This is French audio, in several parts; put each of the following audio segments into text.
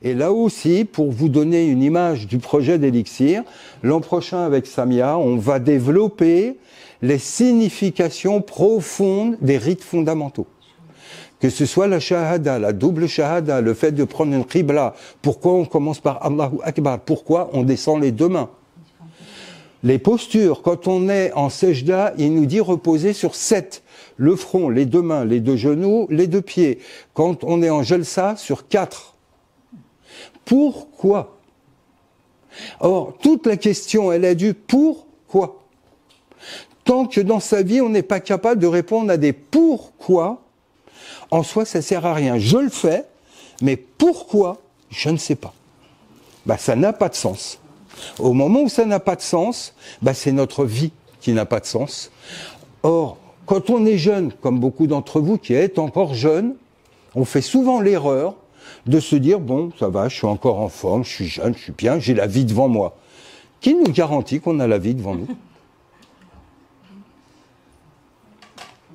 Et là aussi, pour vous donner une image du projet d'Elixir, l'an prochain avec Samia, on va développer les significations profondes des rites fondamentaux. Que ce soit la shahada, la double shahada, le fait de prendre une qibla, pourquoi on commence par Allahu Akbar, pourquoi on descend les deux mains. Les postures, quand on est en sejda, il nous dit reposer sur 7. Le front, les deux mains, les deux genoux, les deux pieds. Quand on est en jalsa, sur 4. Pourquoi? Or, toute la question, elle est du pourquoi. Tant que dans sa vie, on n'est pas capable de répondre à des pourquoi, en soi, ça ne sert à rien. Je le fais, mais pourquoi? Je ne sais pas. Ça n'a pas de sens. Au moment où ça n'a pas de sens, c'est notre vie qui n'a pas de sens. Or, quand on est jeune, comme beaucoup d'entre vous qui êtes encore jeunes, on fait souvent l'erreur de se dire, bon, ça va, je suis encore en forme, je suis jeune, je suis bien, j'ai la vie devant moi. Qui nous garantit qu'on a la vie devant nous?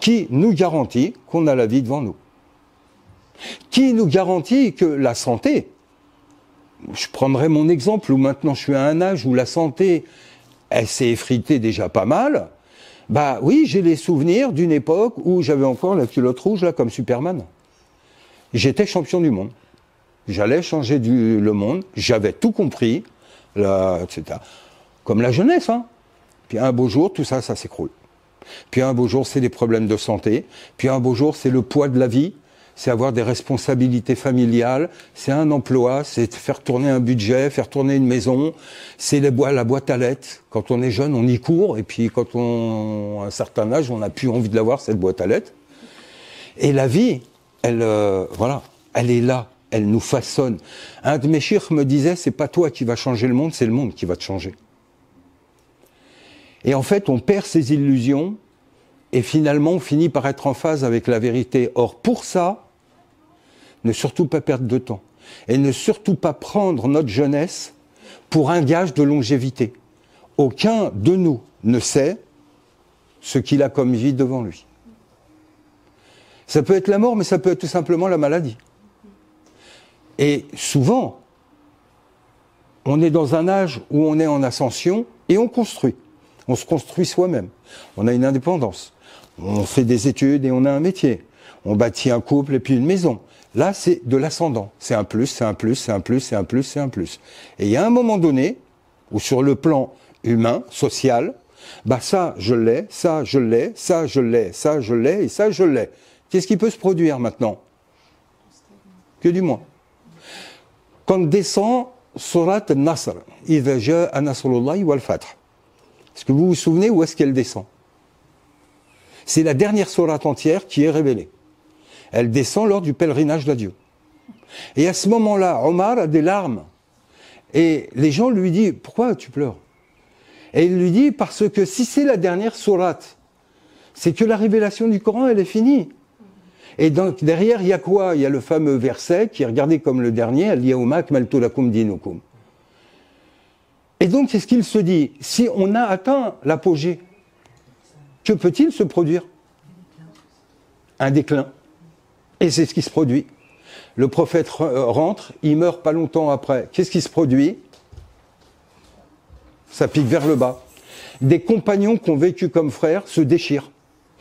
Qui nous garantit qu'on a la vie devant nous? Qui nous garantit que la santé, je prendrai mon exemple où maintenant je suis à un âge où la santé, elle s'est effritée déjà pas mal. Oui, j'ai les souvenirs d'une époque où j'avais encore la culotte rouge là comme Superman. J'étais champion du monde. J'allais changer le monde, j'avais tout compris, etc. Comme la jeunesse, hein. Puis un beau jour, tout ça, ça s'écroule. Puis un beau jour, c'est des problèmes de santé. Puis un beau jour, c'est le poids de la vie. C'est avoir des responsabilités familiales, c'est un emploi, c'est faire tourner un budget, faire tourner une maison, c'est la boîte à lettres. Quand on est jeune, on y court, et puis quand on a un certain âge, on n'a plus envie de l'avoir, cette boîte à lettres. Et la vie, elle est là, elle nous façonne. Un de mes chirs me disait, c'est pas toi qui vas changer le monde, c'est le monde qui va te changer. Et en fait, on perd ses illusions, et finalement, on finit par être en phase avec la vérité. Or, pour ça, ne surtout pas perdre de temps. Et ne surtout pas prendre notre jeunesse pour un gage de longévité. Aucun de nous ne sait ce qu'il a comme vie devant lui. Ça peut être la mort, mais ça peut être tout simplement la maladie. Et souvent, on est dans un âge où on est en ascension et on construit. On se construit soi-même. On a une indépendance. On fait des études et on a un métier. On bâtit un couple et puis une maison. Là, c'est de l'ascendant. C'est un plus, c'est un plus, c'est un plus, c'est un plus, c'est un plus. Et il y a un moment donné où sur le plan humain, social, ça, je l'ai, ça, je l'ai, ça, je l'ai, ça, je l'ai et ça, je l'ai. Qu'est-ce qui peut se produire maintenant? Que du moins. Quand descend Surat al-Nasr, Idha ja'a nasrullahi wal fath. Est-ce que vous vous souvenez où est-ce qu'elle descend? C'est la dernière sourate entière qui est révélée. Elle descend lors du pèlerinage d'adieu. Et à ce moment-là, Omar a des larmes. Et les gens lui disent, pourquoi tu pleures? Et il lui dit, parce que si c'est la dernière sourate, c'est que la révélation du Coran, elle est finie. Et donc derrière, il y a quoi? Il y a le fameux verset qui est regardé comme le dernier, Al-Yawma akmaltu lakum dinukum. Et donc, c'est ce qu'il se dit. Si on a atteint l'apogée, que peut-il se produire? Un déclin. Et c'est ce qui se produit. Le prophète rentre, il meurt pas longtemps après. Qu'est-ce qui se produit? Ça pique vers le bas. Des compagnons qui ont vécu comme frères se déchirent.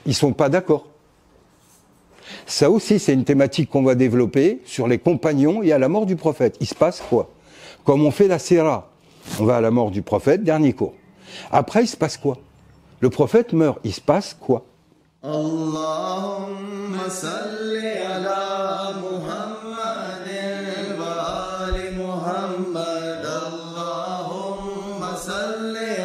Ils sont pas d'accord. Ça aussi, c'est une thématique qu'on va développer sur les compagnons et à la mort du prophète. Il se passe quoi? Comme on fait la sira, on va à la mort du prophète, dernier cours. Après, il se passe quoi? Le prophète meurt, il se passe quoi? Allahumma salli ala Muhammadin wa ali Muhammad. Allahumma salli